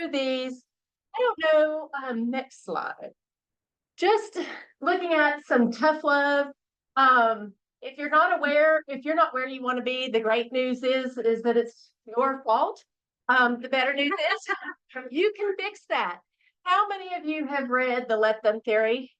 these. I don't know. Next slide. Just looking at some tough love. If you're not aware, if you're not where you want to be, the great news is that it's your fault. The better news is you can fix that. How many of you have read the Let Them Theory?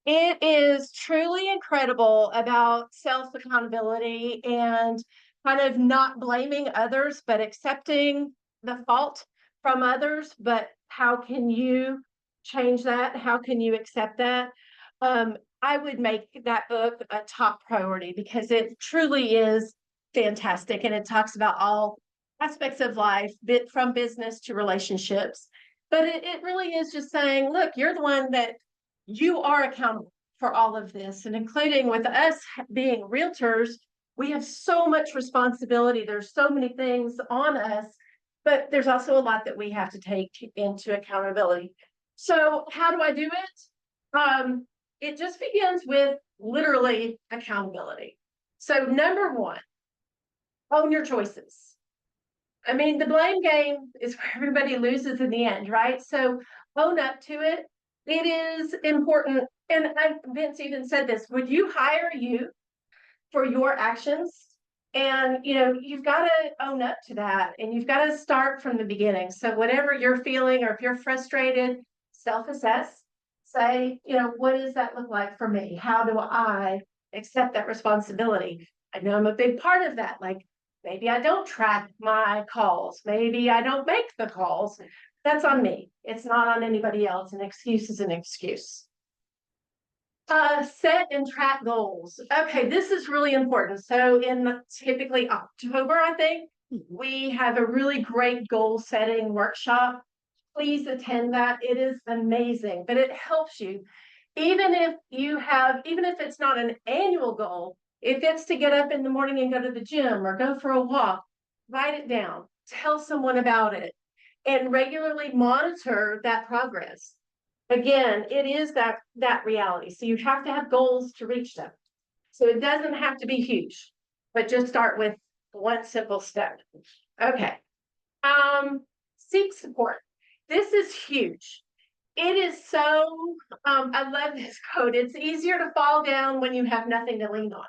It is truly incredible about self accountability and kind of not blaming others, but accepting the fault from others. But how can you change that? How can you accept that? I would make that book a top priority because it truly is fantastic and it talks about all aspects of life, bit from business to relationships. But it really is just saying, look, you're the one that you are accountable for all of this, and including with us being realtors, we have so much responsibility. There's so many things on us, but there's also a lot that we have to take into accountability. So how do I do it? It just begins with literally accountability. So number one, own your choices. I mean, the blame game is where everybody loses in the end, right? So own up to it. It is important. And Vince even said this, would you hire you for your actions? And, you've got to own up to that and you've got to start from the beginning. So whatever you're feeling, or if you're frustrated, self-assess, say, what does that look like for me? How do I accept that responsibility? I know I'm a big part of that. Like, maybe I don't track my calls. Maybe I don't make the calls. That's on me. It's not on anybody else. An excuse is an excuse. Set and track goals. Okay, this is really important. So in typically October, I think, we have a really great goal setting workshop. Please attend that. It is amazing, but it helps you. Even if it's not an annual goal, if it's to get up in the morning and go to the gym or go for a walk, write it down, tell someone about it, and regularly monitor that progress. Again, it is that reality. So you have to have goals to reach them. So it doesn't have to be huge, but just start with one simple step. Okay. Seek support. This is huge. It is so, I love this quote. It's easier to fall down when you have nothing to lean on.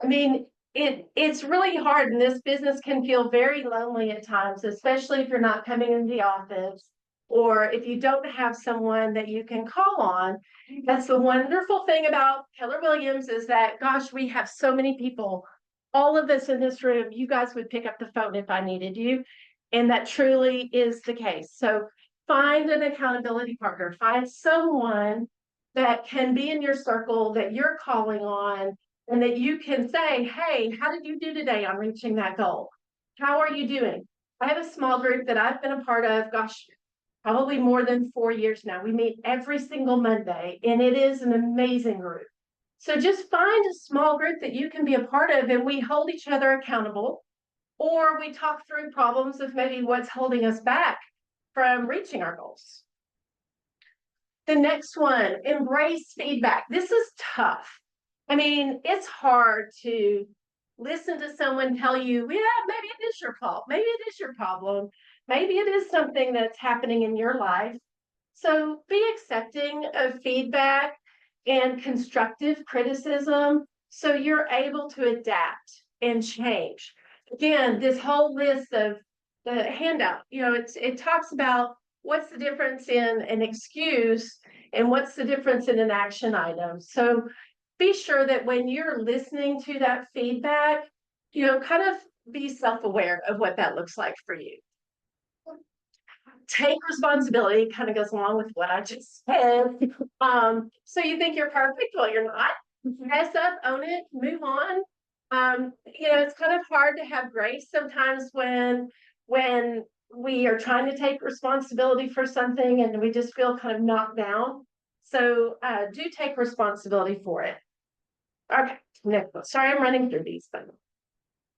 I mean, it's really hard, and this business can feel very lonely at times, especially if you're not coming into the office or if you don't have someone that you can call on. That's the wonderful thing about Keller Williams is that, gosh, we have so many people. All of us in this room, you guys would pick up the phone if I needed you. And that truly is the case. So find an accountability partner. Find someone that can be in your circle that you're calling on and that you can say, hey, how did you do today on reaching that goal? How are you doing? I have a small group that I've been a part of, gosh, probably more than 4 years now. We meet every single Monday, and it is an amazing group. So just find a small group that you can be a part of, and we hold each other accountable, or we talk through problems of maybe what's holding us back from reaching our goals. The next one, embrace feedback. This is tough. I mean, it's hard to listen to someone tell you, yeah, maybe it is your fault. Maybe it is your problem. Maybe it is something that's happening in your life. So be accepting of feedback and constructive criticism so you're able to adapt and change. Again, this whole list of the handout, it talks about what's the difference in an excuse and what's the difference in an action item. So be sure that when you're listening to that feedback, kind of be self-aware of what that looks like for you. Take responsibility, kind of goes along with what I just said. So you think you're perfect? Well, you're not. Mess up, own it, move on. It's kind of hard to have grace sometimes when we are trying to take responsibility for something and we just feel kind of knocked down. So do take responsibility for it. Okay, next one. Sorry, I'm running through these, but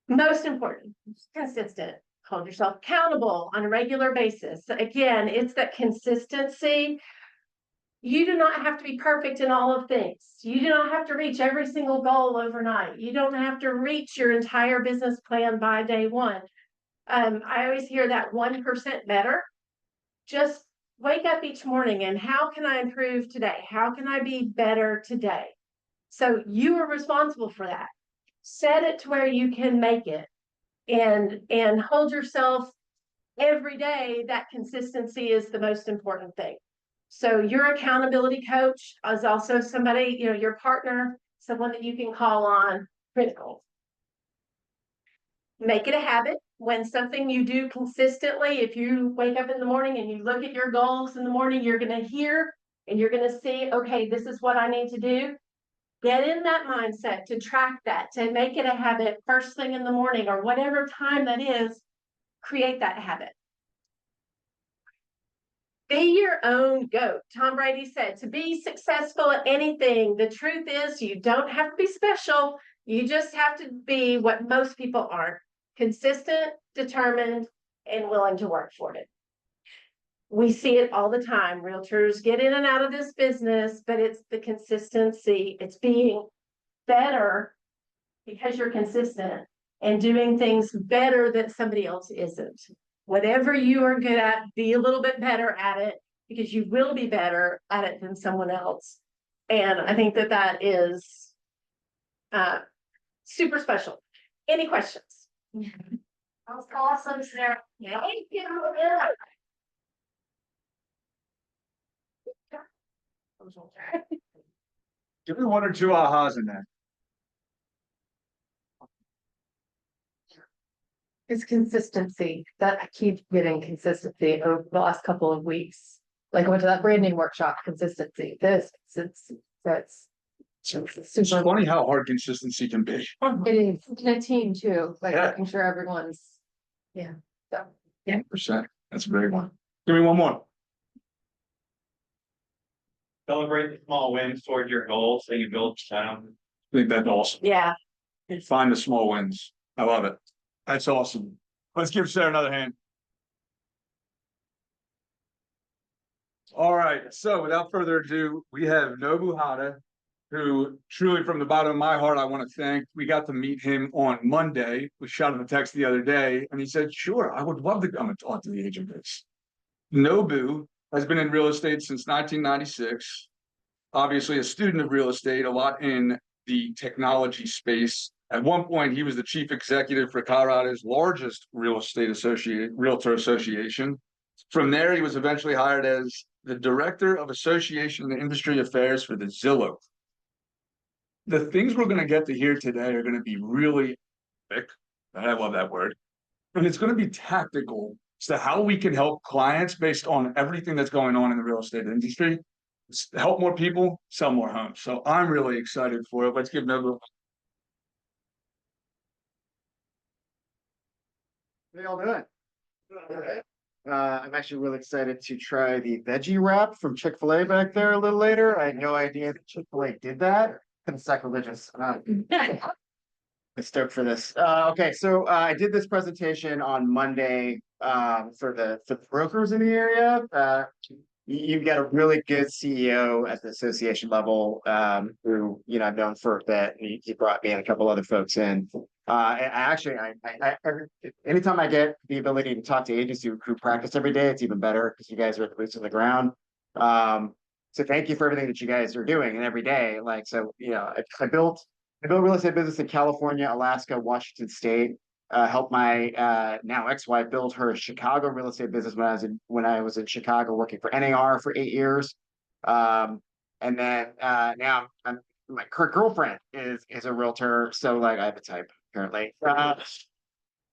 most important, consistent. Hold yourself accountable on a regular basis. Again, it's that consistency. You do not have to be perfect in all of things. You do not have to reach every single goal overnight. You don't have to reach your entire business plan by day one. I always hear that 1% better. Just wake up each morning and how can I improve today? How can I be better today? So you are responsible for that. Set it to where you can make it and hold yourself every day. That consistency is the most important thing. So your accountability coach is also somebody, your partner, someone that you can call on, critical. Make it a habit. When something you do consistently, if you wake up in the morning and you look at your goals in the morning, you're going to hear and you're going to see, okay, this is what I need to do. Get in that mindset to track that, to make it a habit first thing in the morning or whatever time that is, create that habit. Be your own goat. Tom Brady said, to be successful at anything, the truth is you don't have to be special. You just have to be what most people aren't: consistent, determined, and willing to work for it. We see it all the time. Realtors get in and out of this business, but it's the consistency. It's being better because you're consistent and doing things better that somebody else isn't. Whatever you are good at, be a little bit better at it, because you will be better at it than someone else. And I think that that is super special. Any questions? That was awesome, Sarah. Thank you. Give me one or two ahas in there. It's consistency that I keep getting consistency over the last couple of weeks. Like I went to that branding workshop, consistency. That's It's super. funny how hard consistency can be. It is in a team too, like Yeah. making sure everyone's, yeah. So, yeah. 100%. That's a great one. Give me one more. Celebrate the small wins toward your goals so you build momentum. I think that's awesome. Yeah. Find the small wins. I love it. That's awesome. Let's give Sarah another hand. All right. So without further ado, we have Nobu Hata, who truly from the bottom of my heart, I want to thank. We got to meet him on Monday. We shot him a text the other day and he said, sure, I would love to come and talk to the agent base. Nobu has been in real estate since 1996. Obviously a student of real estate, a lot in the technology space. At one point, he was the chief executive for Colorado's largest realtor association. From there, he was eventually hired as the director of association and industry affairs for the Zillow. The things we're going to get to hear today are going to be really thick. I love that word. And it's going to be tactical as to how we can help clients based on everything that's going on in the real estate industry. Help more people, sell more homes. So I'm really excited for it. Let's give Nobu. How y'all doing? I'm actually really excited to try the veggie wrap from Chick-fil-A back there a little later. I had no idea that Chick-fil-A did that. Kind of sacrilegious. I'm stoked for this. Okay, so I did this presentation on Monday for the brokers in the area. You've got a really good CEO at the association level who I've known for a bit. He brought me and a couple other folks in. Anytime I get the ability to talk to agents who practice every day, it's even better because you guys are the boots on the ground. So thank you for everything that you guys are doing and every day. I built a real estate business in California, Alaska, Washington State. Helped my now ex-wife build her Chicago real estate business when I was in Chicago working for NAR for 8 years. And then now my current girlfriend is a realtor, so I have a type apparently.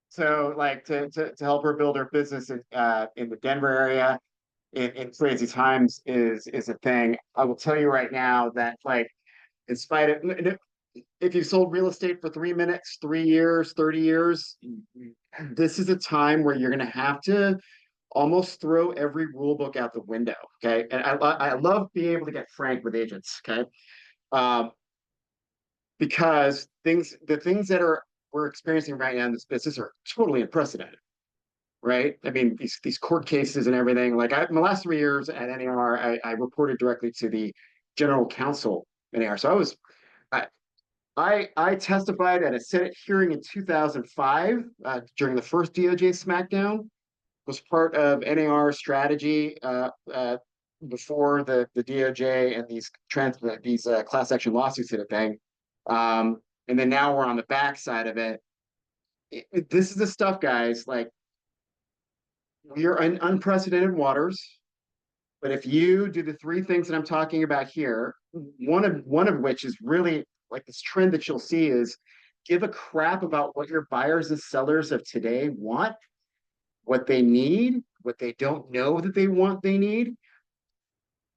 So to help her build her business in the Denver area in crazy times is a thing. I will tell you right now that in spite of if you sold real estate for 3 minutes, 3 years, 30 years, this is a time where you're going to have to almost throw every rule book out the window. Okay. And I love being able to get frank with agents. Okay. Because the things that we're experiencing right now in this business are totally unprecedented. Right. I mean, these court cases and everything. In the last 3 years at NAR, I reported directly to the general counsel at NAR. So I testified at a Senate hearing in 2005 during the first DOJ smackdown was part of NAR strategy before the DOJ and these class action lawsuits hit a thing. And then now we're on the backside of it. This is the stuff, guys. Like, we are in unprecedented waters. But if you do the three things that I'm talking about here, one of which is really like this trend that you'll see is give a crap about what your buyers and sellers of today want, what they need, what they don't know that they want, they need.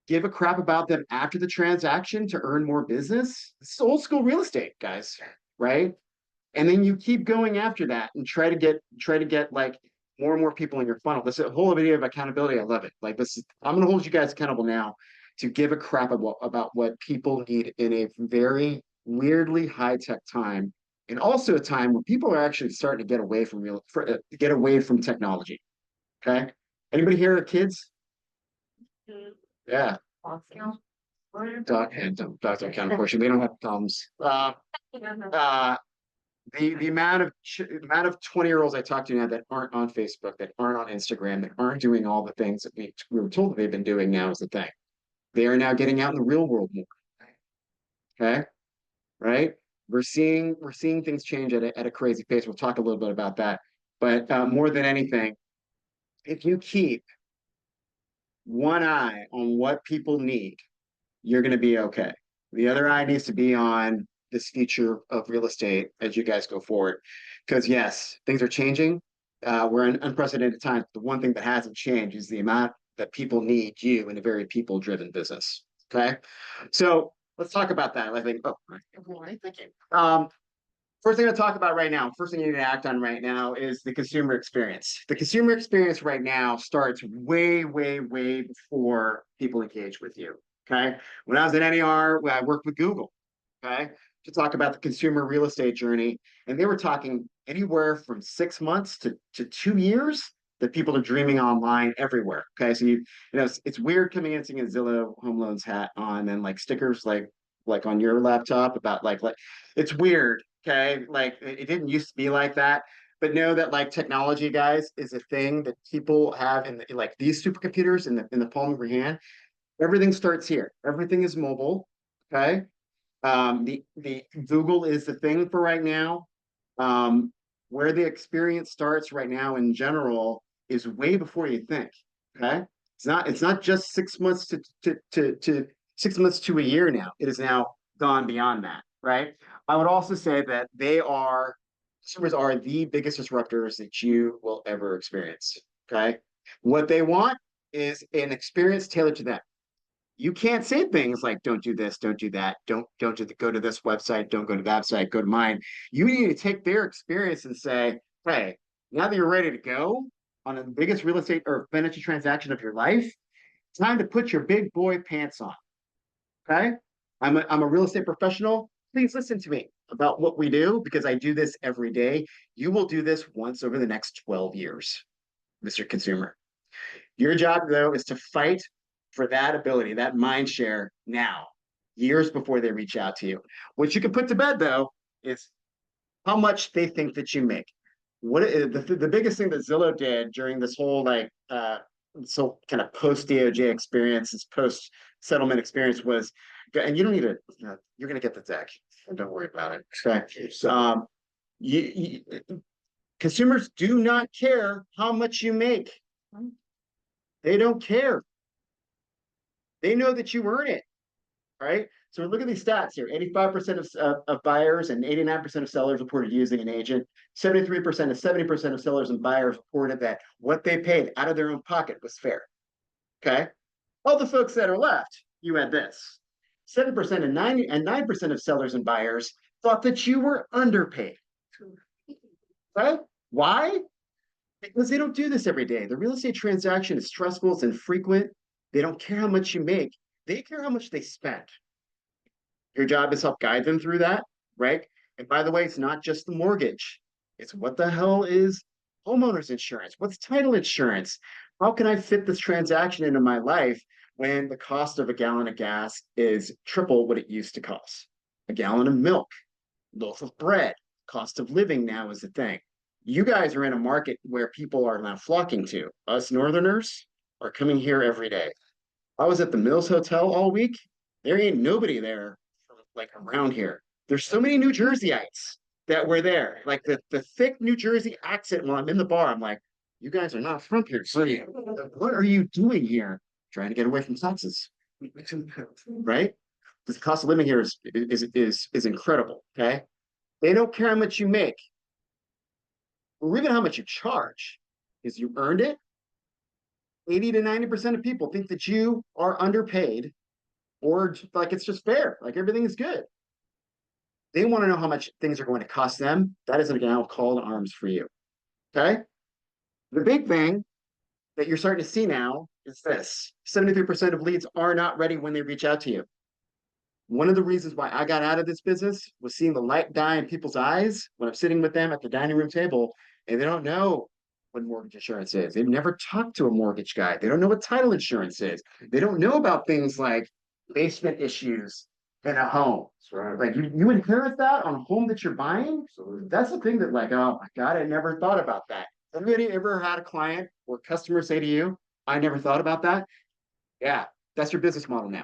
Give a crap about them after the transaction to earn more business. This is old school real estate, guys, right? And then you keep going after that and try to get like more and more people in your funnel. This is a whole video of accountability. I love it. Like, I'm gonna hold you guys accountable now to give a crap about what people need in a very weirdly high-tech time, and also a time when people are actually starting to get away from technology. Okay. Anybody here are kids? Yeah. Dogs don't count, unfortunately. They don't have thumbs. The amount of 20-year-olds I talk to now that aren't on Facebook, that aren't on Instagram, that aren't doing all the things that we were told that they've been doing now is the thing. They are now getting out in the real world more. Okay. Right. We're seeing things change at a crazy pace. We'll talk a little bit about that. But more than anything, if you keep one eye on what people need, you're going to be okay. The other eye needs to be on this future of real estate as you guys go forward. Because yes, things are changing. We're in unprecedented times. The one thing that hasn't changed is the amount that people need you in a very people-driven business. Okay. So let's talk about that. I think, thank you. First thing to talk about right now, first thing you need to act on right now is the consumer experience. The consumer experience right now starts way, way, way before people engage with you. Okay. When I was at NAR, I worked with Google, okay, to talk about the consumer real estate journey. And they were talking anywhere from 6 months to 2 years that people are dreaming online everywhere. Okay. So it's weird coming in seeing a Zillow home loans hat on and like stickers like on your laptop about like it's weird. Okay. Like it didn't used to be like that. But know that like technology, guys, is a thing that people have in like these supercomputers in the palm of your hand. Everything starts here. Everything is mobile. Okay. The Google is the thing for right now. Where the experience starts right now in general is way before you think. Okay. It's not just 6 months to 6 months to a year now. It is now gone beyond that. Right. I would also say that consumers are the biggest disruptors that you will ever experience. Okay. What they want is an experience tailored to them. You can't say things like don't do this, don't do that, don't go to this website, don't go to that site, go to mine. You need to take their experience and say, hey, now that you're ready to go on the biggest real estate or financial transaction of your life, it's time to put your big boy pants on. Okay. I'm a real estate professional. Please listen to me about what we do because I do this every day. You will do this once over the next 12 years, Mr. Consumer. Your job, though, is to fight for that ability, that mind share now, years before they reach out to you. What you can put to bed, though, is how much they think that you make. What the biggest thing that Zillow did during this whole so kind of post DOJ experience, this post settlement experience was, and you don't need to, you're going to get the deck. Don't worry about it. Okay. Consumers do not care how much you make. They don't care. They know that you earn it, right? So look at these stats here. 85% of buyers and 89% of sellers reported using an agent. 73% and 70% of sellers and buyers reported that what they paid out of their own pocket was fair. Okay. All the folks that are left, you had this. 7% and 9% of sellers and buyers thought that you were underpaid. Right? Why? Because they don't do this every day. The real estate transaction is stressful, it's infrequent. They don't care how much you make. They care how much they spend. Your job is to help guide them through that, right? And by the way, it's not just the mortgage. It's what the hell is homeowners insurance? What's title insurance? How can I fit this transaction into my life when the cost of a gallon of gas is triple what it used to cost? A gallon of milk, loaf of bread, cost of living now is the thing. You guys are in a market where people are now flocking to. Us Northerners are coming here every day. I was at the Mills Hotel all week. There ain't nobody there like around here. There's so many New Jerseyites that were there. Like the thick New Jersey accent while I'm in the bar. I'm like, you guys are not from here, so what are you doing here? Trying to get away from taxes, right? The cost of living here is incredible. Okay, they don't care how much you make, or even how much you charge, is you earned it. 80 to 90% of people think that you are underpaid or like it's just fair, like everything is good. They want to know how much things are going to cost them. That is now a call to arms for you. Okay. The big thing that you're starting to see now is this: 73% of leads are not ready when they reach out to you. One of the reasons why I got out of this business was seeing the light die in people's eyes when I'm sitting with them at the dining room table and they don't know what mortgage insurance is. They've never talked to a mortgage guy. They don't know what title insurance is. They don't know about things like basement issues in a home. Right. Like you inherit that on a home that you're buying. So that's the thing that like, oh my God, I never thought about that. Anybody ever had a client or customer say to you, I never thought about that? Yeah, that's your business model now.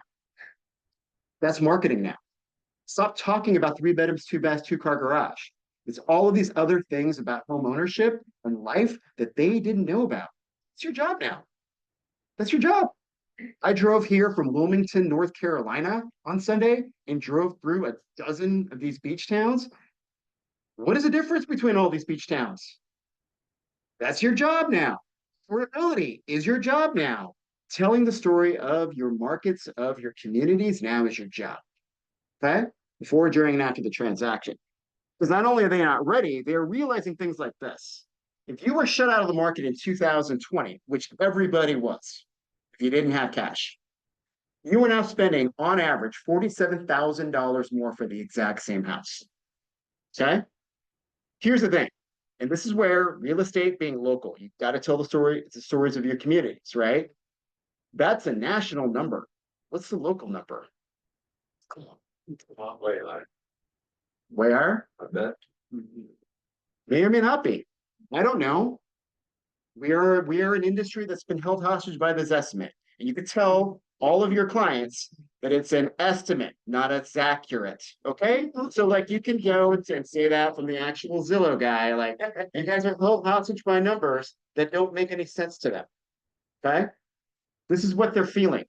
That's marketing now. Stop talking about 3 bedrooms, 2 baths, 2-car garage. It's all of these other things about home ownership and life that they didn't know about. It's your job now. That's your job. I drove here from Wilmington, North Carolina on Sunday and drove through a dozen of these beach towns. What is the difference between all these beach towns? That's your job now. Affordability is your job now. Telling the story of your markets, of your communities now is your job. Okay? Before, during, and after the transaction. Because not only are they not ready, they are realizing things like this. If you were shut out of the market in 2020, which everybody was, if you didn't have cash, you are now spending on average $47,000 more for the exact same house. Okay? Here's the thing. And this is where real estate being local, you've got to tell the story, it's the stories of your communities, right? That's a national number. What's the local number? Way higher. Where? I bet. May or may not be. I don't know. We are an industry that's been held hostage by this estimate. And you could tell all of your clients that it's an estimate, not it's accurate. Okay? So like you can go and say that from the actual Zillow guy, like you guys are held hostage by numbers that don't make any sense to them. Okay? This is what they're feeling.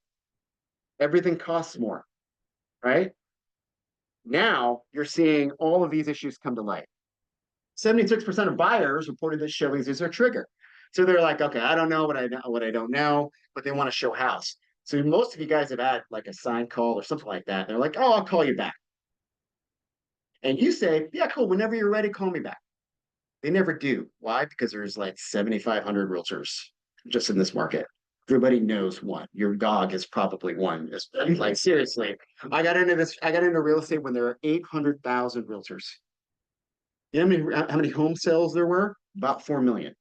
Everything costs more, right? Now you're seeing all of these issues come to light. 76% of buyers reported that showings is their trigger. So they're like, okay, I don't know what I don't know, but they want to show house. So most of you guys have had like a sign call or something like that. They're like, oh, I'll call you back. And you say, yeah, cool. Whenever you're ready, call me back. They never do. Why? Because there's like 7,500 realtors just in this market. Everybody knows one. Your dog is probably one. Like seriously, I got into real estate when there were 800,000 realtors. You know how many home sales there were? About 4 million.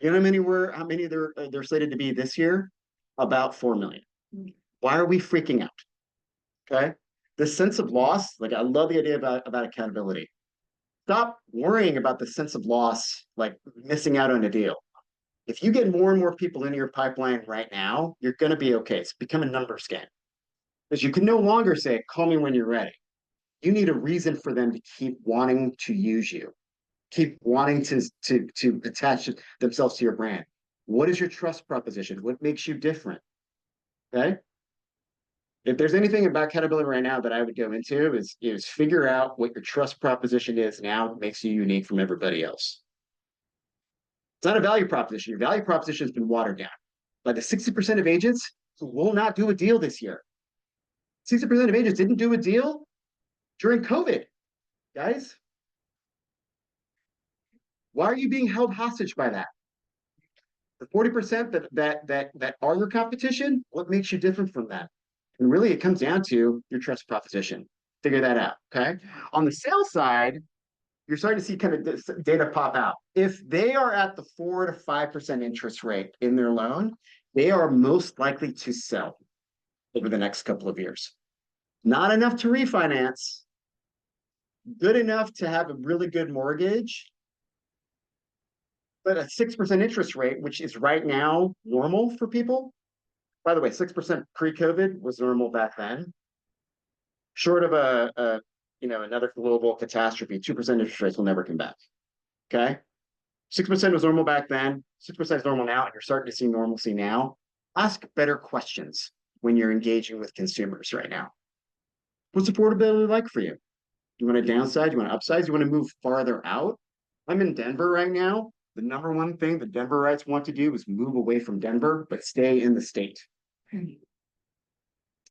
You know how many they're slated to be this year? About 4 million. Why are we freaking out? Okay. The sense of loss, like I love the idea about accountability. Stop worrying about the sense of loss, like missing out on a deal. If you get more and more people into your pipeline right now, you're going to be okay. It's become a numbers game. Because you can no longer say, call me when you're ready. You need a reason for them to keep wanting to use you, keep wanting to attach themselves to your brand. What is your trust proposition? What makes you different? Okay. If there's anything about accountability right now that I would go into is figure out what your trust proposition is now that makes you unique from everybody else. It's not a value proposition. Your value proposition has been watered down by the 60% of agents who will not do a deal this year. 60% of agents didn't do a deal during COVID, guys. Why are you being held hostage by that? The 40% that are your competition, what makes you different from that? And really it comes down to your trust proposition. Figure that out. Okay. On the sales side, you're starting to see kind of data pop out. If they are at the 4 to 5% interest rate in their loan, they are most likely to sell over the next couple of years. Not enough to refinance, good enough to have a really good mortgage, But a 6% interest rate, which is right now normal for people. By the way, 6% pre-COVID was normal back then. Short of another global catastrophe, 2% interest rates will never come back. Okay. 6% was normal back then. 6% is normal now, and you're starting to see normalcy now. Ask better questions when you're engaging with consumers right now. What's affordability like for you? You want to downsize? You want to upsize? You want to move farther out? I'm in Denver right now. The number one thing the Denverites want to do is move away from Denver, but stay in the state. Okay?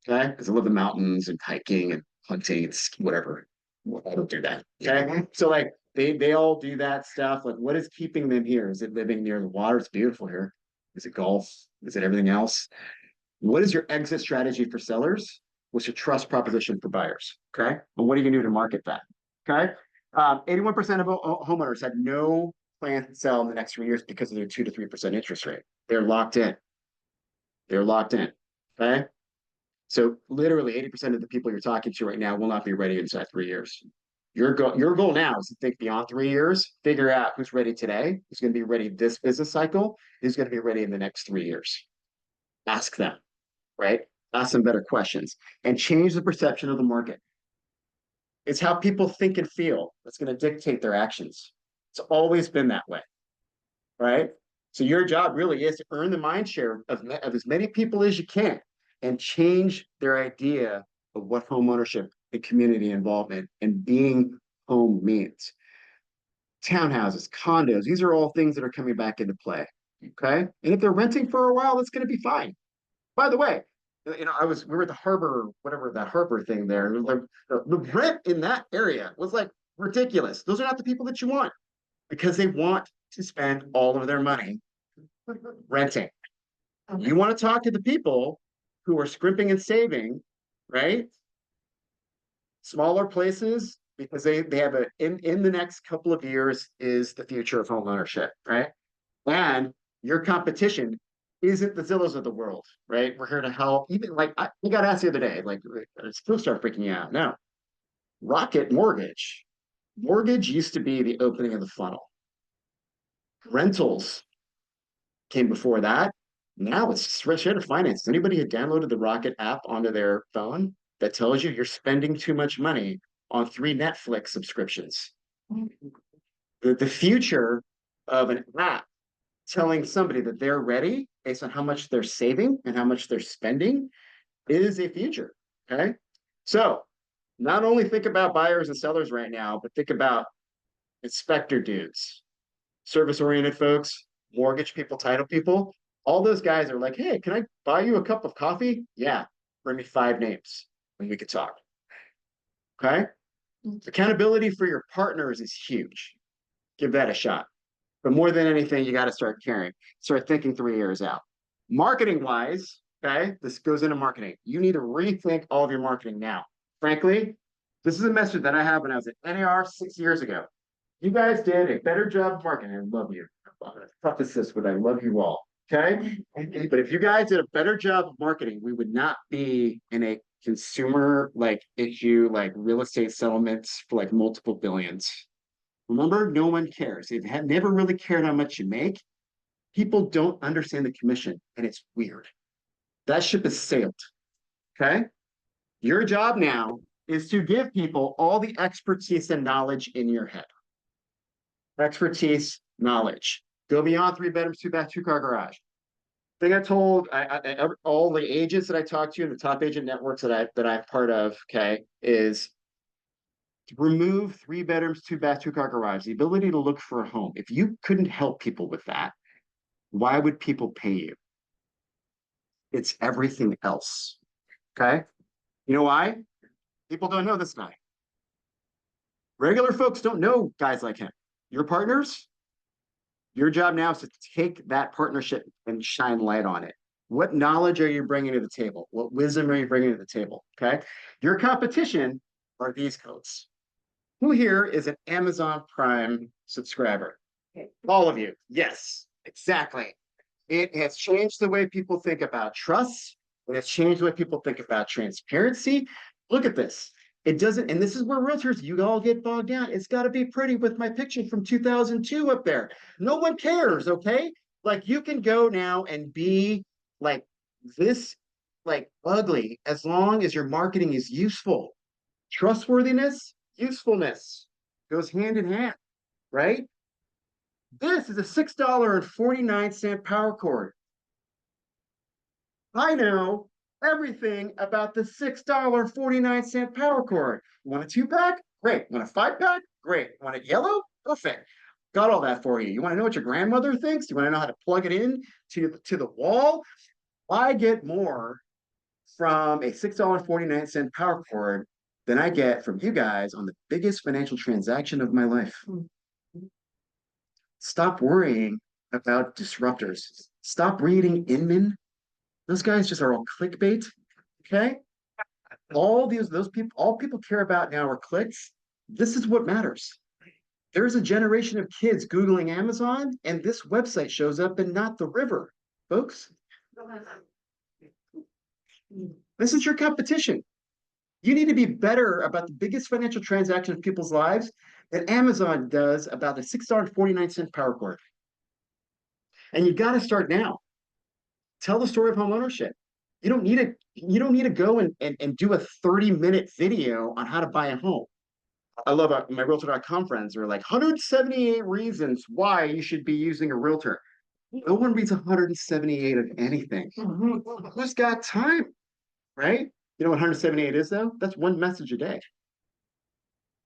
Because I live in mountains and hiking and hunting and whatever. Well, I don't do that. Okay. So like they all do that stuff. Like, what is keeping them here? Is it living near the water? It's beautiful here. Is it golf? Is it everything else? What is your exit strategy for sellers? What's your trust proposition for buyers? Okay. And what are you gonna do to market that? Okay. 81% of homeowners had no plan to sell in the next 3 years because of their 2 to 3% interest rate. They're locked in. They're locked in. Okay. So literally 80% of the people you're talking to right now will not be ready inside 3 years. Your goal now is to think beyond 3 years, figure out who's ready today, who's going to be ready this business cycle, who's going to be ready in the next 3 years. Ask them, right? Ask them better questions and change the perception of the market. It's how people think and feel that's going to dictate their actions. It's always been that way, right? So your job really is to earn the mind share of as many people as you can and change their idea of what home ownership and community involvement and being home means. Townhouses, condos, these are all things that are coming back into play. Okay. And if they're renting for a while, that's going to be fine. By the way, we were at the harbor, whatever that harbor thing there. The rent in that area was like ridiculous. Those are not the people that you want because they want to spend all of their money renting. You want to talk to the people who are scrimping and saving, right? Smaller places because they have in the next couple of years is the future of home ownership, right? And your competition isn't the Zillows of the world, right? We're here to help. Even like I got asked the other day, like it's still start freaking out. No, Rocket Mortgage. Mortgage used to be the opening of the funnel. Rentals came before that. Now it's share to finance. Anybody who downloaded the Rocket app onto their phone that tells you you're spending too much money on 3 Netflix subscriptions. The future of an app telling somebody that they're ready based on how much they're saving and how much they're spending is a future. Okay. So not only think about buyers and sellers right now, but think about inspector dudes, service-oriented folks, mortgage people, title people. All those guys are like, hey, can I buy you a cup of coffee? Yeah, bring me 5 names and we could talk. Okay. Accountability for your partners is huge. Give that a shot. But more than anything, you got to start caring. Start thinking 3 years out. Marketing wise, okay, this goes into marketing. You need to rethink all of your marketing now. Frankly, this is a message that I had when I was at NAR 6 years ago. You guys did a better job of marketing. I love you. I'm going to preface this, but I love you all. Okay. But if you guys did a better job of marketing, we would not be in a consumer like issue, like real estate settlements for like multiple billions. Remember, no one cares. They've never really cared how much you make. People don't understand the commission, and it's weird. That ship has sailed. Okay. Your job now is to give people all the expertise and knowledge in your head. Expertise, knowledge. Go beyond 3 bedrooms, 2 bath, 2 car garage. Thing I told all the agents that I talk to in the top agent networks that I'm part of, okay, is to remove 3 bedrooms, 2 bath, 2 car garage, the ability to look for a home. If you couldn't help people with that, why would people pay you? It's everything else. Okay. You know why? People don't know this guy. Regular folks don't know guys like him. Your partners, your job now is to take that partnership and shine light on it. What knowledge are you bringing to the table? What wisdom are you bringing to the table? Okay. Your competition are these codes. Who here is an Amazon Prime subscriber? Okay. All of you. Yes, exactly. It has changed the way people think about trust. It has changed the way people think about transparency. Look at this. It doesn't, and this is where realtors, you all get bogged down. It's got to be pretty with my picture from 2002 up there. No one cares, okay? Like you can go now and be like this, like ugly, as long as your marketing is useful. Trustworthiness, usefulness goes hand in hand, right? This is a $6.49 power cord. I know everything about the $6.49 power cord. Want a 2-pack? Great. Want a 5-pack? Great. Want it yellow? Perfect. Got all that for you. You want to know what your grandmother thinks? You want to know how to plug it in to the wall? I get more from a $6.49 power cord than I get from you guys on the biggest financial transaction of my life. Stop worrying about disruptors. Stop reading Inman. Those guys just are all clickbait. Okay. Those people, all people care about now are clicks. This is what matters. There's a generation of kids Googling Amazon, and this website shows up and not the river, folks. This is your competition. You need to be better about the biggest financial transaction of people's lives than Amazon does about the $6.49 power cord. And you got to start now. Tell the story of home ownership. You don't need to go and do a 30-minute video on how to buy a home. I love my realtor.com friends are like 178 reasons why you should be using a realtor. No one reads 178 of anything. Who's got time? Right? You know what 178 is though? That's one message a day.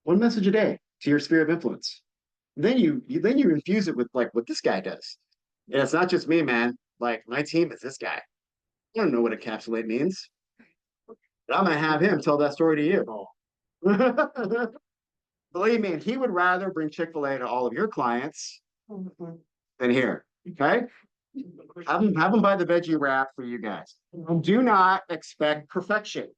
One message a day to your sphere of influence. Then you infuse it with like what this guy does. And it's not just me, man. Like my team is this guy. I don't know what encapsulate means, but I'm gonna have him tell that story to you. Believe me, he would rather bring Chick-fil-A to all of your clients than here. Okay? Have them buy the veggie wrap for you guys. Do not expect perfection.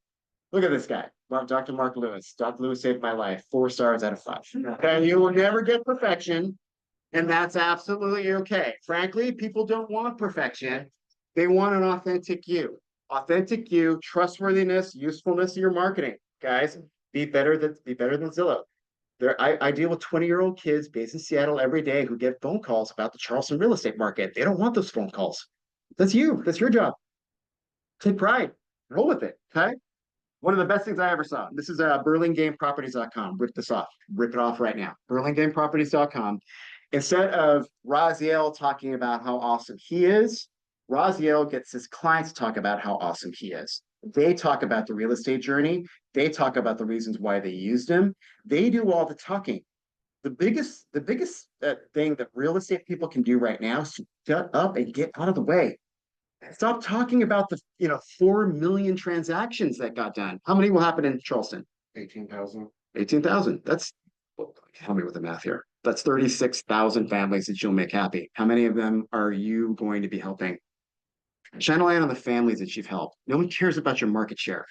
Look at this guy, Dr. Mark Lewis. Dr. Lewis saved my life. 4 stars out of 5. Okay, you will never get perfection, and that's absolutely okay. Frankly, people don't want perfection. They want an authentic you. Authentic you, trustworthiness, usefulness of your marketing. Guys, be better than Zillow. I deal with 20-year-old kids based in Seattle every day who get phone calls about the Charleston real estate market. They don't want those phone calls. That's you. That's your job. Take pride. Roll with it. Okay. One of the best things I ever saw. This is BurlingAmeProperties.com. Rip this off. Rip it off right now. BurlingAmeProperties.com. Instead of Raziel talking about how awesome he is, Raziel gets his clients to talk about how awesome he is. They talk about the real estate journey. They talk about the reasons why they used him. They do all the talking. The biggest thing that real estate people can do right now is shut up and get out of the way. Stop talking about the 4 million transactions that got done. How many will happen in Charleston? 18,000. 18,000. Help me with the math here. That's 36,000 families that you'll make happy. How many of them are you going to be helping? Shine a light on the families that you've helped. No one cares about your market share.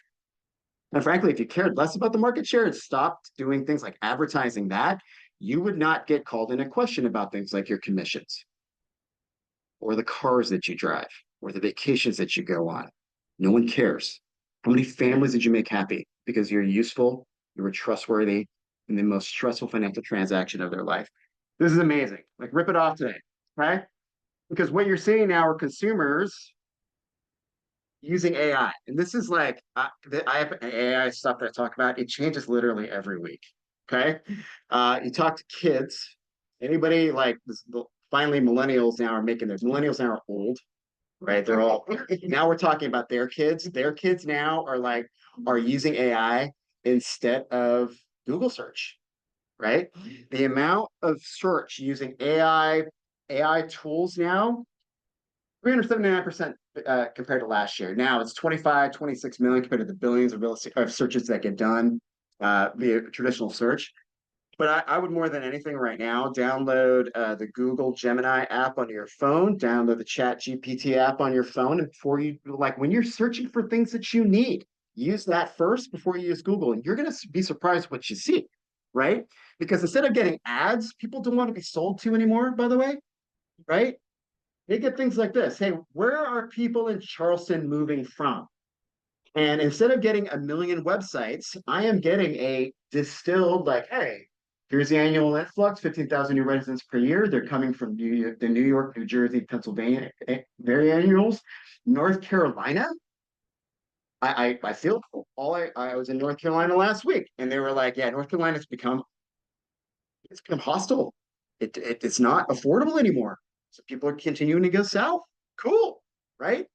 And frankly, if you cared less about the market share and stopped doing things like advertising that, you would not get called in a question about things like your commissions or the cars that you drive or the vacations that you go on. No one cares. How many families did you make happy? Because you're useful, you were trustworthy in the most stressful financial transaction of their life. This is amazing. Like rip it off today, right? Because what you're seeing now are consumers using AI. And this is like, I have AI stuff that I talk about. It changes literally every week. Okay. You talk to kids, anybody like this, finally millennials now are making their millennials now are old, right? They're all, now we're talking about their kids. Their kids now are using AI instead of Google search, right? The amount of search using AI tools now, 379% compared to last year. Now it's 25, 26 million compared to the billions of real estate of searches that get done via traditional search. But I would more than anything right now download the Google Gemini app on your phone, download the Chat GPT app on your phone, and before you when you're searching for things that you need, use that first before you use Google, and you're going to be surprised what you see, right? Because instead of getting ads, people don't want to be sold to anymore. By the way, right? They get things like this. Hey, where are people in Charleston moving from? And instead of getting a million websites, I am getting a distilled, like, hey, here's the annual influx, 15,000 new residents per year. They're coming from the New York, New Jersey, Pennsylvania annuals, North Carolina. I feel I was in North Carolina last week, and they were like, yeah, North Carolina's become hostile. It's not affordable anymore. So people are continuing to go south. Cool, right?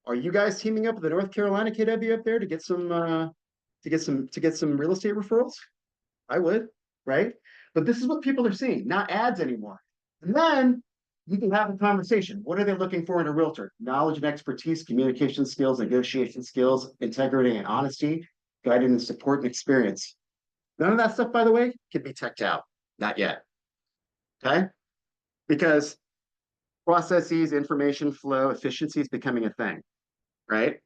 Are you guys teaming up with the North Carolina KW up there to get some real estate referrals? I would, right? But this is what people are seeing, not ads anymore. And then you can have a conversation. What are they looking for in a realtor? Knowledge and expertise, communication skills, negotiation skills, integrity and honesty, guidance and support and experience. None of that stuff, by the way, can be teched out. Not yet. Okay? Because processes, information flow, efficiency is becoming a thing, right?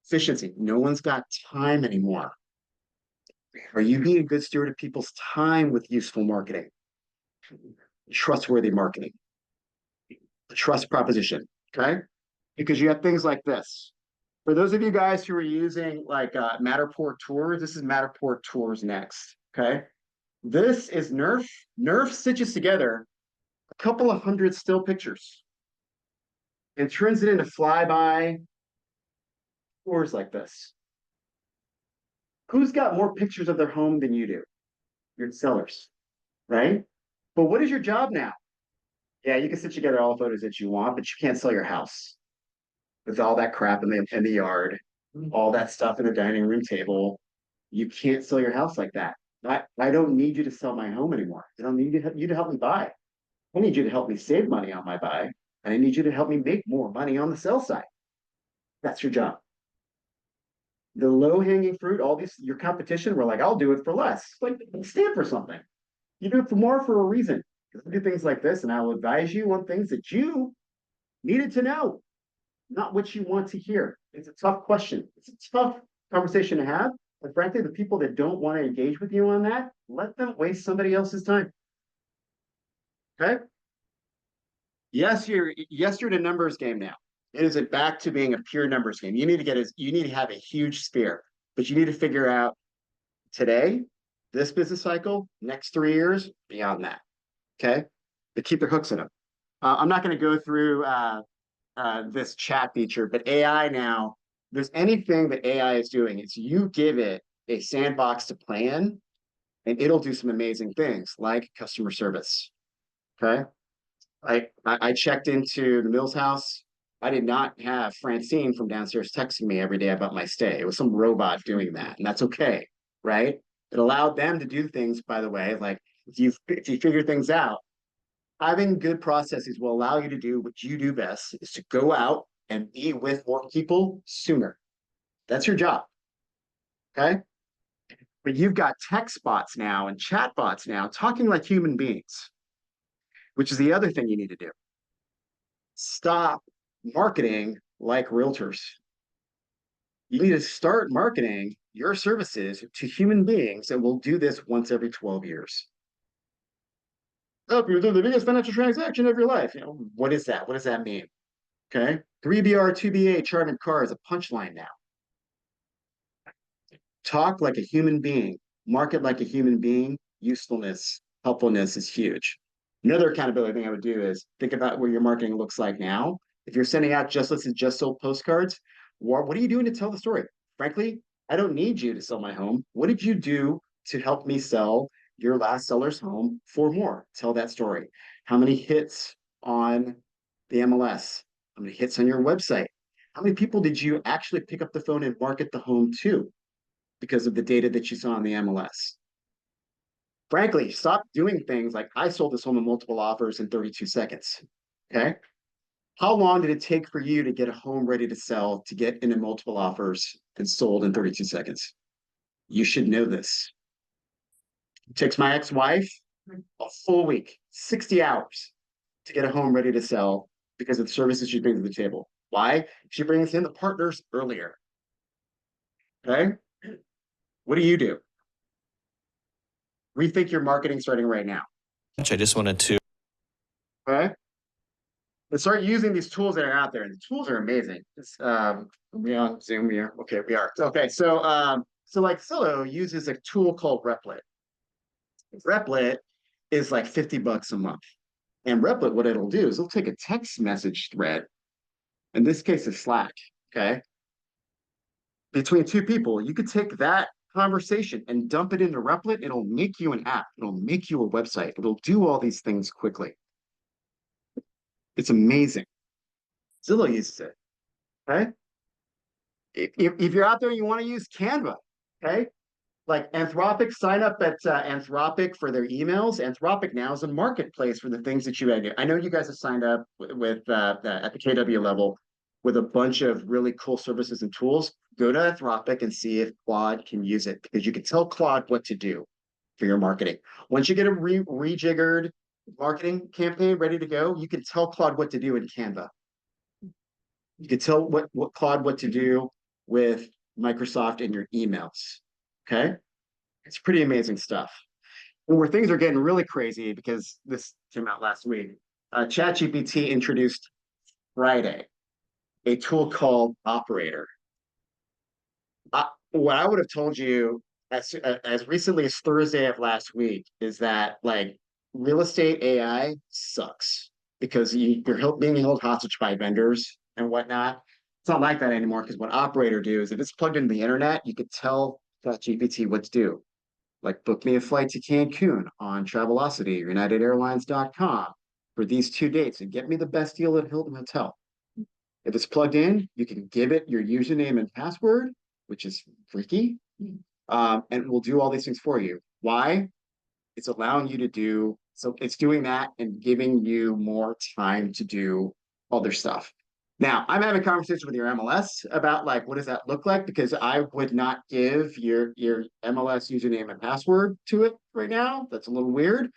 Efficiency. No one's got time anymore. Are you being a good steward of people's time with useful marketing? Trustworthy marketing. A trust proposition, okay? Because you have things like this. For those of you guys who are using like Matterport Tours, this is Matterport Tours next, okay? This is Nerf. Nerf stitches together a couple of hundred still pictures and turns it into flyby tours like this. Who's got more pictures of their home than you do? Your sellers, right? But what is your job now? Yeah, you can stitch together all the photos that you want, but you can't sell your house with all that crap in the yard, all that stuff in the dining room table. You can't sell your house like that. I don't need you to sell my home anymore. I don't need you to help me buy. I need you to help me save money on my buy, and I need you to help me make more money on the sell side. That's your job. The low-hanging fruit, all these your competition, we're like, I'll do it for less. Like, stand for something. You do it for more for a reason. I do things like this, and I will advise you on things that you needed to know, not what you want to hear. It's a tough question. It's a tough conversation to have. But frankly, the people that don't want to engage with you on that, let them waste somebody else's time. Okay? Yes, you're in a numbers game now. It is back to being a pure numbers game. You need to have a huge sphere, but you need to figure out today, this business cycle, next 3 years, beyond that. Okay? But keep their hooks in them. I'm not going to go through this chat feature, but AI now, there's anything that AI is doing, it's you give it a sandbox to play in, and it'll do some amazing things like customer service. Okay. I checked into the Mills house. I did not have Francine from downstairs texting me every day about my stay. It was some robot doing that, and that's okay, right? It allowed them to do things, by the way, like if you figure things out, having good processes will allow you to do what you do best, is to go out and be with more people sooner. That's your job. Okay. But you've got text bots now and chat bots now talking like human beings, which is the other thing you need to do. Stop marketing like realtors. You need to start marketing your services to human beings that will do this once every 12 years. Oh, you're doing the biggest financial transaction of your life. You know, what is that? What does that mean? Okay. 3BR, 2BA, chartered car is a punchline now. Talk like a human being, market like a human being, usefulness, helpfulness is huge. Another accountability thing I would do is think about what your marketing looks like now. If you're sending out just listed, just sold postcards, what are you doing to tell the story? Frankly, I don't need you to sell my home. What did you do to help me sell your last seller's home for more? Tell that story. How many hits on the MLS? How many hits on your website? How many people did you actually pick up the phone and market the home to because of the data that you saw on the MLS? Frankly, stop doing things like I sold this home in multiple offers in 32 seconds. Okay. How long did it take for you to get a home ready to sell, to get into multiple offers and sold in 32 seconds? You should know this. It takes my ex-wife a full week, 60 hours to get a home ready to sell because of the services she brings to the table. Why? She brings in the partners earlier. Okay. What do you do? Rethink your marketing starting right now. I just wanted to. Okay. and start using these tools that are out there. And the tools are amazing. Are we on Zoom? We are. Okay, we are. Okay, so like Zillow uses a tool called Replit. Replit is like $50 a month. And Replit, what it'll do is it'll take a text message thread, in this case, it's Slack, okay? Between two people, you could take that conversation and dump it into Replit. It'll make you an app. It'll make you a website. It'll do all these things quickly. It's amazing. Zillow uses it, okay? If you're out there and you want to use Canva, okay? Like Anthropic, sign up at Anthropic for their emails. Anthropic now is a marketplace for the things that you do. I know you guys have signed up with at the KW level with a bunch of really cool services and tools. Go to Anthropic and see if Claude can use it, because you can tell Claude what to do for your marketing. Once you get a rejiggered marketing campaign ready to go, you can tell Claude what to do in Canva. You can tell Claude what to do with Microsoft in your emails. Okay, it's pretty amazing stuff. And where things are getting really crazy, because this came out last week, ChatGPT introduced Friday a tool called Operator. What I would have told you as recently as Thursday of last week is that like real estate AI sucks, because you're being held hostage by vendors and whatnot. It's not like that anymore, because what Operator do is if it's plugged into the internet, you could tell ChatGPT what to do. Like book me a flight to Cancun on Travelocity or UnitedAirlines.com for these 2 dates and get me the best deal at Hilton Hotel. If it's plugged in, you can give it your username and password, which is freaky, and it will do all these things for you. Why? It's allowing you to do, so it's doing that and giving you more time to do other stuff. Now, I'm having a conversation with your MLS about like, what does that look like? Because I would not give your MLS username and password to it right now. That's a little weird.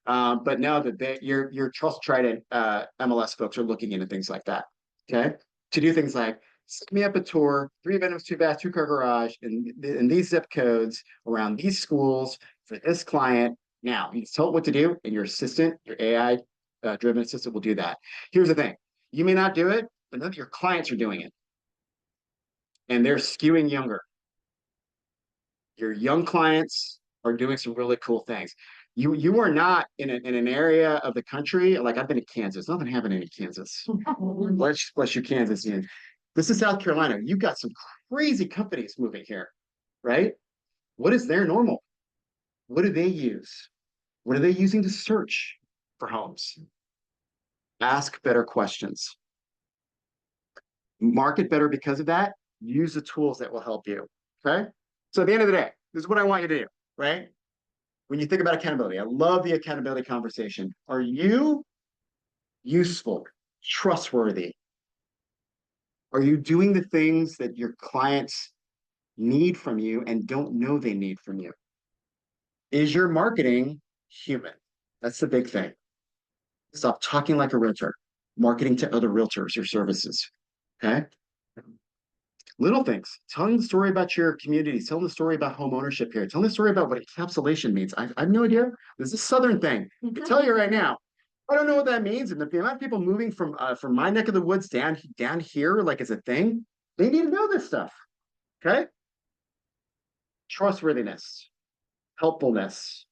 But now that your trust-tried MLS folks are looking into things like that, okay? To do things like, set me up a tour, 3 bedrooms, 2 baths, 2-car garage, in these zip codes, around these schools, for this client. Now, you tell it what to do, and your assistant, your AI driven assistant will do that. Here's the thing. You may not do it, but none of your clients are doing it. And they're skewing younger. Your young clients are doing some really cool things. You are not in an area of the country, like I've been in Kansas. Nothing happening in Kansas. Bless you, Kansas. This is South Carolina. You've got some crazy companies moving here, right? What is their normal? What do they use? What are they using to search for homes? Ask better questions. Market better because of that. Use the tools that will help you. Okay. So at the end of the day, this is what I want you to do, right? When you think about accountability, I love the accountability conversation. Are you useful, trustworthy? Are you doing the things that your clients need from you and don't know they need from you? Is your marketing human? That's the big thing. Stop talking like a realtor, marketing to other realtors or services. Okay. Little things, telling the story about your community, telling the story about home ownership here, telling the story about what encapsulation means. I have no idea. This is a Southern thing. I can tell you right now. I don't know what that means. And the amount of people moving from my neck of the woods down here, like as a thing, they need to know this stuff. Okay. Trustworthiness, helpfulness.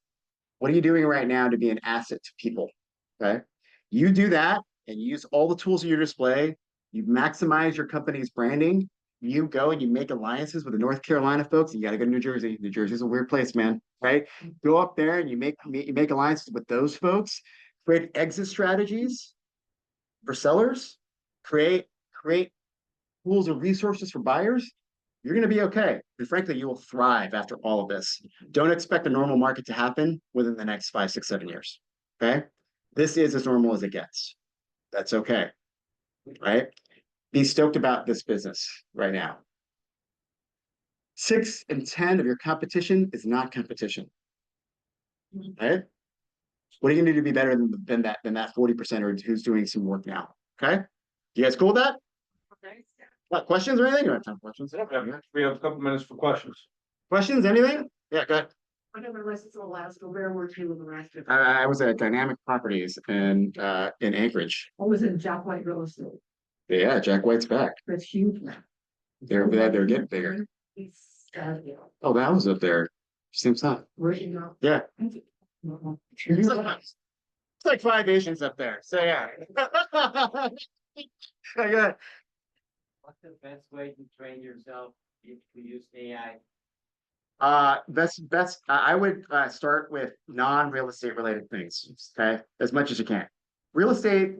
What are you doing right now to be an asset to people? Okay. You do that and use all the tools at your display. You maximize your company's branding. You go and you make alliances with the North Carolina folks. You got to go to New Jersey. New Jersey's a weird place, man. Right? Go up there and you make alliances with those folks. Create exit strategies for sellers. Create tools and resources for buyers. You're going to be okay. And frankly, you will thrive after all of this. Don't expect a normal market to happen within the next 5, 6, 7 years. Okay? This is as normal as it gets. That's okay. Right? Be stoked about this business right now. 6 in 10 of your competition is not competition. Right? What are you going to do to be better than that 40% or who's doing some work now? Okay? You guys cool with that? Okay. What, questions or anything? You have time for questions? We have a couple minutes for questions. Questions? Anything? Yeah, go ahead. I never listened to Alaska. Where were you in Alaska? I was at Dynamic Properties in Anchorage. I was in Jack White Real Estate. Yeah, Jack White's back. That's huge now. They're getting bigger. Oh, that was up there. Same time. Where you know? Yeah. It's like 5 Asians up there. So yeah. Yeah. What's the best way to train yourself if you use AI? I would start with non-real estate related things, okay, as much as you can. Real estate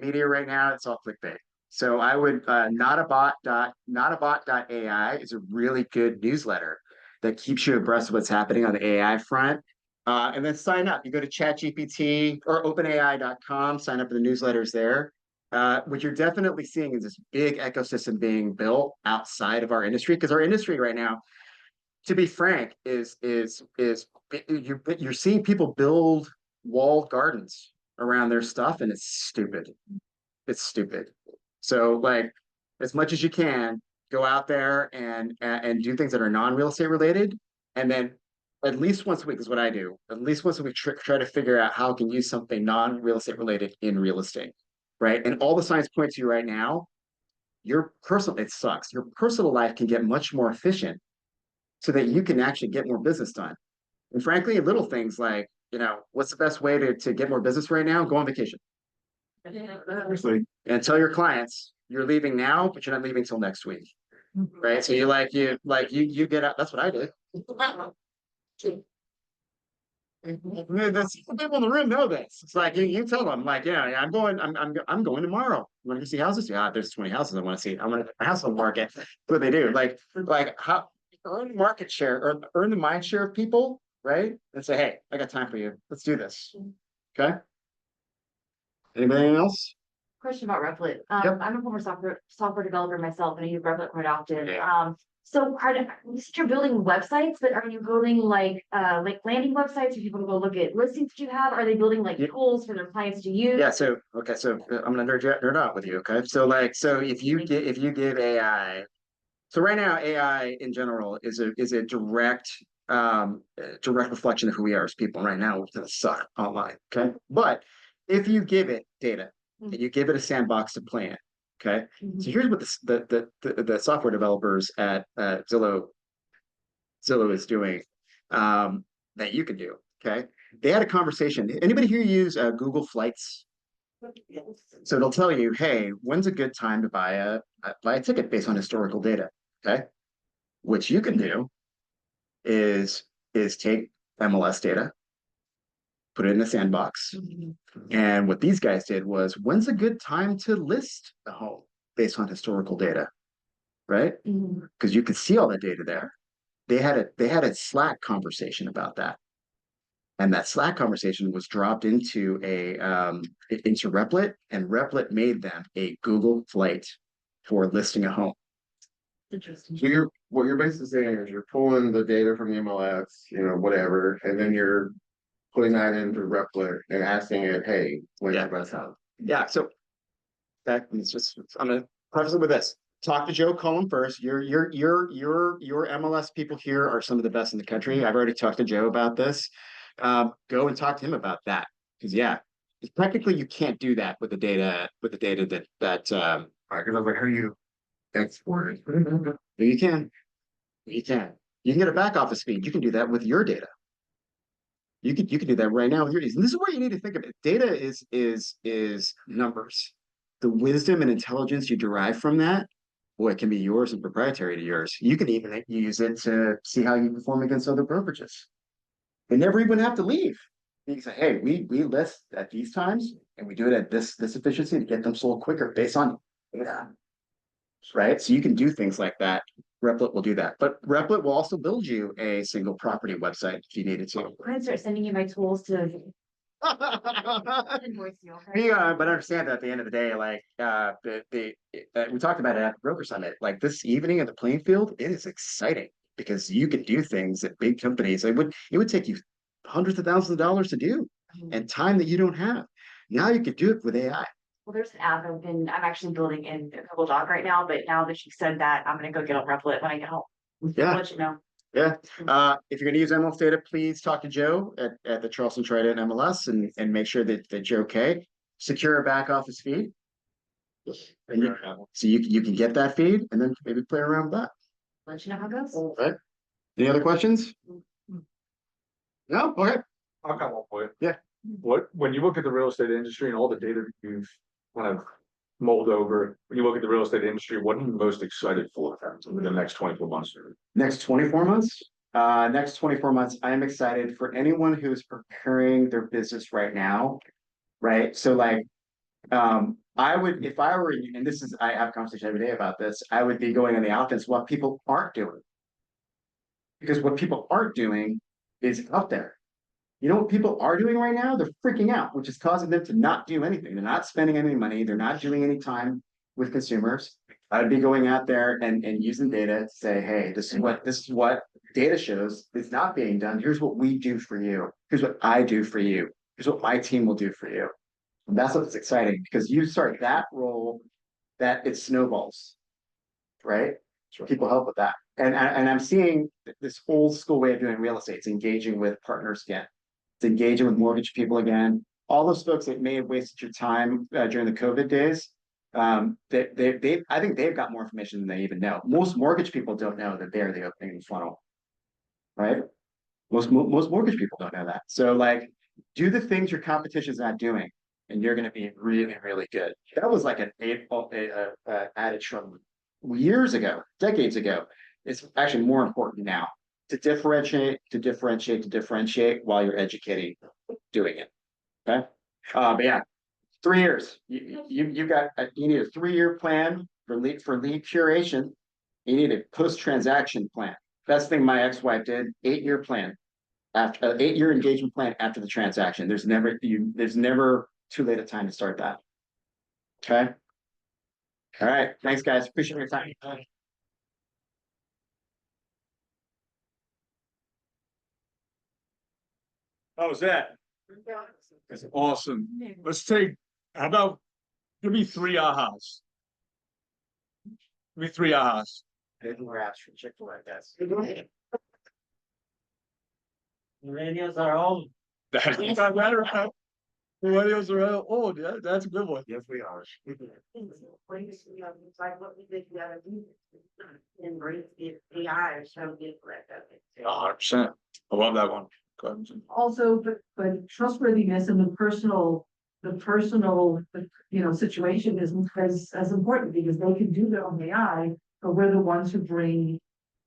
media right now, it's all clickbait. So I would notabot.ai is a really good newsletter that keeps you abreast of what's happening on the AI front. And then sign up. You go to ChatGPT or OpenAI.com, sign up for the newsletters there. What you're definitely seeing is this big ecosystem being built outside of our industry, because our industry right now, to be frank, you're seeing people build walled gardens around their stuff, and it's stupid. It's stupid. So like, as much as you can, go out there and do things that are non-real estate related, and then at least once a week is what I do. At least once a week, try to figure out how I can use something non-real estate related in real estate, right? And all the science points to you right now, it sucks. Your personal life can get much more efficient so that you can actually get more business done. And frankly, little things like, what's the best way to get more business right now? Go on vacation. And tell your clients you're leaving now, but you're not leaving till next week. Right. So you get out. That's what I do. People in the room know this. It's like you tell them, like, yeah, I'm going tomorrow. I'm going to see houses. Yeah, there's 20 houses I want to see. I'm going to a house on the market. That's what they do. Like how earn market share or earn the mind share of people, right? And say, hey, I got time for you. Let's do this. Okay. Anybody else? Question about Replit. Yep. I'm a former software developer myself, and I use Replit quite often. Yeah. So you said you're building websites, but are you building like landing websites for people to go look at listings that you have? Are they building like tools for their clients to use? Yeah. So I'm gonna nerd out with you. Okay. So if you give AI, so right now AI in general is a direct reflection of who we are as people. Right now, we're gonna suck online. Okay. But if you give it data and you give it a sandbox to play in, okay. So here's what the software developers at Zillow is doing that you can do. Okay. They had a conversation. Anybody here use Google Flights? So it'll tell you, hey, when's a good time to buy a ticket based on historical data. Okay. What you can do is take MLS data, put it in a sandbox. And what these guys did was, when's a good time to list a home based on historical data, right? Because you could see all the data there. They had a Slack conversation about that. And that Slack conversation was dropped into Replit, and Replit made them a Google flight for listing a home. Interesting. So what you're basically saying is you're pulling the data from the MLS, whatever, and then you're putting that into Replit and asking it, hey, when's the best time? Yeah. So I'm gonna preface it with this. Talk to Joe Cohen first. Your MLS people here are some of the best in the country. I've already talked to Joe about this. Go and talk to him about that. Because technically you can't do that with the data that Right, because I was like, how do you export it? you can. You can get a back office feed. You can do that with your data. You can do that right now with your data. And this is where you need to think of it. Data is numbers. The wisdom and intelligence you derive from that, it can be yours and proprietary to yours. You can even use it to see how you perform against other brokerages. They never even have to leave. You can say, hey, we list at these times and we do it at this efficiency to get them sold quicker based on data. Right? So you can do things like that. Replit will do that. But Replit will also build you a single property website if you needed to. I'm gonna start sending you my tools to invoice you. Okay? Yeah, but understand that at the end of the day, like we talked about it at the Broker Summit. Like this evening at the playing field, it is exciting because you can do things that big companies it would take you hundreds of thousands of dollars to do and time that you don't have. Now you could do it with AI. Well, there's an app I'm actually building in Google Doc right now, but now that you said that, I'm gonna go get on Replit when I get home. Yeah. I'll let you know. Yeah, if you're gonna use MLS data, please talk to Joe at the Charleston Trident MLS and make sure that you're okay. Secure a back office feed. So you can get that feed and then maybe play around with that. Let you know how it goes. Right? Any other questions? No? Okay. I'll come up with. Yeah. When you look at the real estate industry and all the data that you've kind of mulled over, when you look at the real estate industry, what are you most excited for in the next 24 months? Next 24 months? Next 24 months, I am excited for anyone who's preparing their business right now. Right? So like, I would, if I were, and this is, I have a conversation every day about this, I would be going on the offense, what people aren't doing. Because what people aren't doing is out there. You know what people are doing right now? They're freaking out, which is causing them to not do anything. They're not spending any money. They're not doing any time with consumers. I'd be going out there and using data to say, hey, this is what data shows is not being done. Here's what we do for you. Here's what I do for you. Here's what my team will do for you. And that's what's exciting because you start that role, that it snowballs, right? People help with that. And I'm seeing this old school way of doing real estate. It's engaging with partners again. It's engaging with mortgage people again. All those folks that may have wasted your time during the COVID days, I think they've got more information than they even know. Most mortgage people don't know that they're the opening funnel, right? Most mortgage people don't know that. So like, do the things your competition's not doing, and you're going to be really, really good. That was like an adage from years ago, decades ago. It's actually more important now to differentiate while you're educating, doing it. Okay. But yeah, 3 years. You need a 3-year plan for lead curation. You need a post-transaction plan. Best thing my ex-wife did, 8-year plan. After 8-year engagement plan after the transaction. There's never too late a time to start that. Okay. All right. Thanks, guys. Appreciate your time. How was that? That's awesome. Let's take, how about, give me 3 ahas. Give me 3 ahas. Wraps for Chick-fil-A, guys. Millennials are old. That's not matter. Millennials are old. Yeah, that's a good one. Yes, we are. Like what we did the other week. Embrace the AI or something like that. 100%. I love that one. Go ahead. Also, but trustworthiness and the personal, situation is as important because they can do their own AI, but we're the ones who bring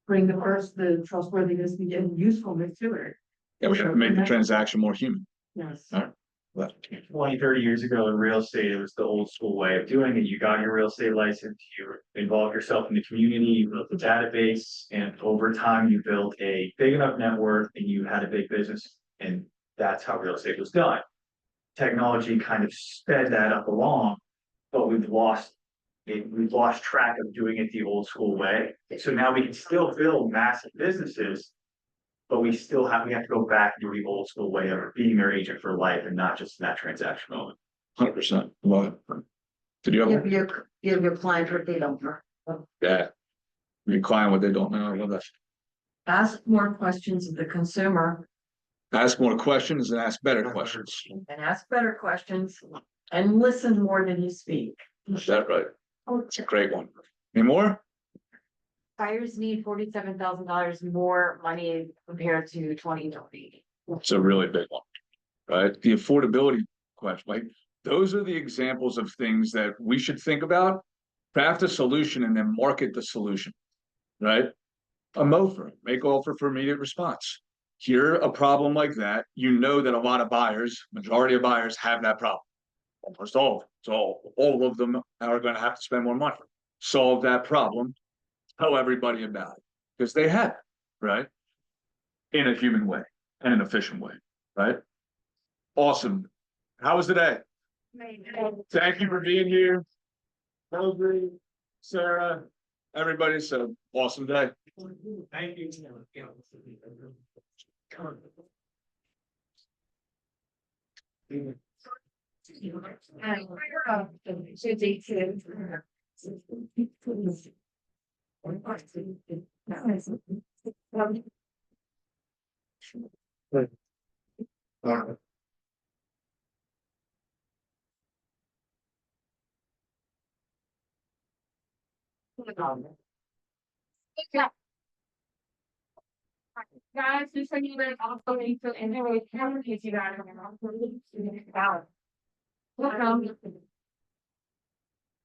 the trustworthiness and usefulness to it. Yeah, we have to make the transaction more human. Yes. All right. 20, 30 years ago in real estate, it was the old school way of doing it. You got your real estate license, you involved yourself in the community, you built a database, and over time you built a big enough network and you had a big business. And that's how real estate was done. Technology kind of sped that up along, but we've lost track of doing it the old school way. So now we can still build massive businesses, but we have to go back to the old school way of being their agent for life and not just in that transaction moment. 100%. Love it. Did you have one? Give your client what they don't know. Yeah. Your client what they don't know. I love that. Ask more questions of the consumer Ask more questions and ask better questions. and ask better questions and listen more than you speak. Is that right? It's a great one. Any more? Buyers need $47,000 more money compared to 2020. It's a really big one, right? The affordability question, like those are the examples of things that we should think about, craft a solution and then market the solution, right? A MOFR, make offer for immediate response. Hear a problem like that, you know that a lot of buyers, majority of buyers have that problem. Almost all of them. So all of them are going to have to spend more money. Solve that problem. Tell everybody about it because they have it, right? In a human way and an efficient way, right? Awesome. How was today? Thank you for being here. Nobu, Sarah, everybody. So awesome day. Thank you. Guys, just so you guys also need to, and there was, in case you guys. Welcome.